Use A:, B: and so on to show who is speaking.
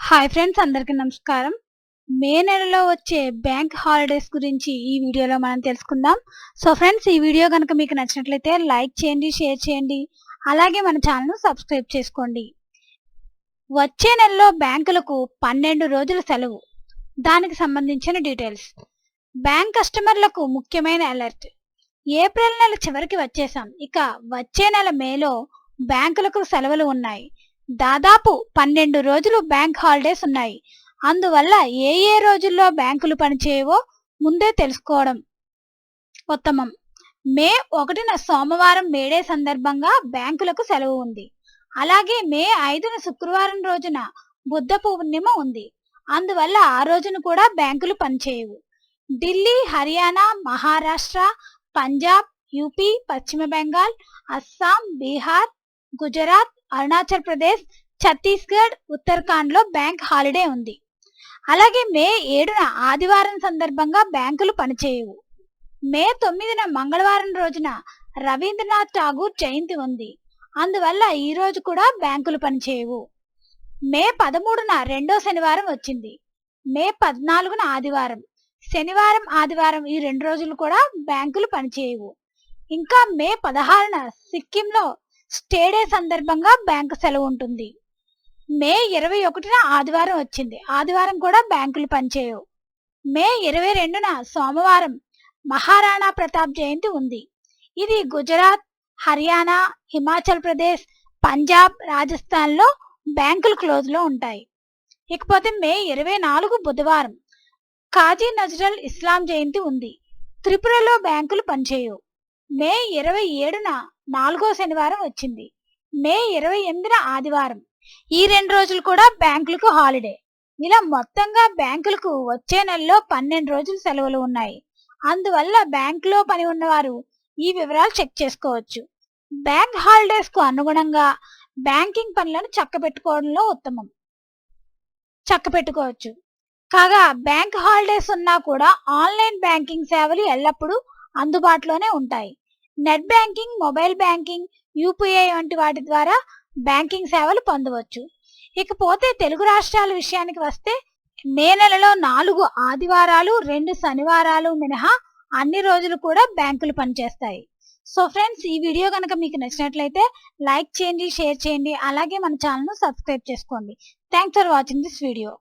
A: Hi friends, అందరికీ నమస్కారం. మే నెలలో వచ్చే బ్యాంక్ హాలిడేస్ గురించి ఈ వీడియోలో మనం తెలుసుకుందాం. సో ఫ్రెండ్స్, ఈ వీడియో కనుక మీకు నచ్చినట్లయితే లైక్ చేయండి, షేర్ చేయండి, అలాగే మన ఛానల్ను సబ్స్క్రైబ్ చేసుకోండి. వచ్చే నెలలో బ్యాంకులకు 12 రోజుల సెలవు. దానికి సంబంధించిన డీటెయిల్స్. బ్యాంక్ కస్టమర్లకు ముఖ్యమైన అలర్ట్. ఏప్రిల్ నెల చివరికి వచ్చేసాం. ఇక వచ్చే నెల మేలో బ్యాంకులకు సెలవులు ఉన్నాయి. దాదాపు 12 రోజులు బ్యాంక్ హాలిడేస్ ఉన్నాయి. అందువల్ల ఏ రోజుల్లో బ్యాంకులు పనిచేయవో ముందే తెలుసుకోవడం ఉత్తమం. మే 1న సోమవారం మేడే సందర్భంగా బ్యాంకులకు సెలవు ఉంది. అలాగే మే 5న శుక్రవారం రోజున బుద్ధ పూర్ణిమ ఉంది. అందువల్ల ఆ రోజున కూడా బ్యాంకులు పనిచేయవు. ఢిల్లీ, హర్యానా, మహారాష్ట్ర, పంజాబ్, యూపీ, పశ్చిమ బెంగాల్, అస్సాం, బీహార్, గుజరాత్, అరుణాచల్ ప్రదేశ్, ఛత్తీస్గఢ్, ఉత్తరాఖండ్లో బ్యాంక్ హాలిడే ఉంది. అలాగే మే 7న ఆదివారం సందర్భంగా బ్యాంకులు పనిచేయవు. మే 9న మంగళవారం రోజున రవీంద్రనాథ్ ఠాగూర్ జయంతి ఉంది. అందువల్ల ఈ రోజు కూడా బ్యాంకులు పనిచేయవు. మే 13న రెండో శనివారం వచ్చింది. మే 14న ఆదివారం. శనివారం, ఆదివారం ఈ 2 రోజులు కూడా బ్యాంకులు పనిచేయవు. ఇంకా మే 16న సిక్కింలో స్టేడే సందర్భంగా బ్యాంకు సెలవు ఉంటుంది. మే 21న ఆదివారం వచ్చింది. ఆదివారం కూడా బ్యాంకులు పనిచేయవు. మే 22న సోమవారం మహారాణా ప్రతాప్ జయంతి ఉంది. ఇది గుజరాత్, హర్యానా, హిమాచల్ ప్రదేశ్, పంజాబ్, రాజస్థాన్లో బ్యాంకులు క్లోజ్లో ఉంటాయి. ఇకపోతే మే 24 బుధవారం కాజీ నజరల్ ఇస్లాం జయంతి ఉంది. త్రిపురలో బ్యాంకులు పనిచేయవు. మే 27న 4వ శనివారం వచ్చింది. మే 28న ఆదివారం. ఈ 2 రోజులు కూడా బ్యాంకులకు హాలిడే. ఇలా మొత్తంగా బ్యాంకులకు వచ్చే నెలలో 12 రోజులు సెలవులు ఉన్నాయి. అందువల్ల బ్యాంకులో పని ఉన్నవారు ఈ వివరాలు చెక్ చేసుకోవచ్చు. బ్యాంక్ హాలిడేస్ కు అనుగుణంగా బ్యాంకింగ్ పనులను చక్కపెట్టుకోవచ్చు. కాగా బ్యాంక్ హాలిడేస్ ఉన్నా కూడా ఆన్లైన్ బ్యాంకింగ్ సేవలు ఎల్లప్పుడూ అందుబాటులోనే ఉంటాయి. Net banking, mobile banking, UPI వంటి వాటి ద్వారా బ్యాంకింగ్ సేవలు పొందవచ్చు. ఇకపోతే తెలుగు రాష్ట్రాల విషయానికి వస్తే మే నెలలో 4 ఆదివారాలు, 2 శనివారాలు మినహా అన్ని రోజులు కూడా బ్యాంకులు పనిచేస్తాయి. సో ఫ్రెండ్స్, ఈ వీడియో కనుక మీకు నచ్చినట్లయితే లైక్ చేయండి, షేర్ చేయండి, అలాగే మన ఛానల్ను సబ్స్క్రైబ్ చేసుకోండి. Thanks for watching this video.